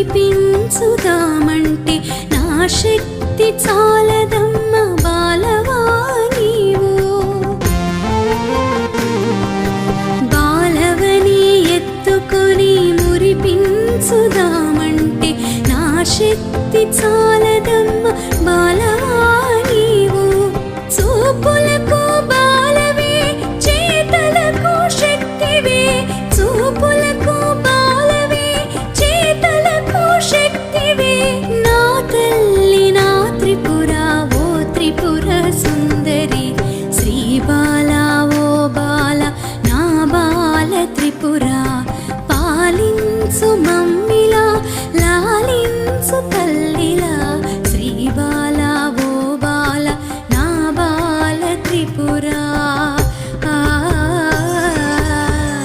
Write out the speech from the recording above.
మురిపించుదామంటే నా శక్తి చాలదమ్మ బాలవా నీవు. బాలవని ఎత్తుకొని మురిపించుదామంటే నా శక్తి చాలదమ్మ బాలవా నీవు. చూపులకు బాలవే చేతలకు శక్తివే, చూపులకు బాలవే చేతలకు శక్తివే. నా తల్లి నా త్రిపుర ఓ త్రిపుర సుందరి, శ్రీ బాల ఓ బాల నా బాల త్రిపుర.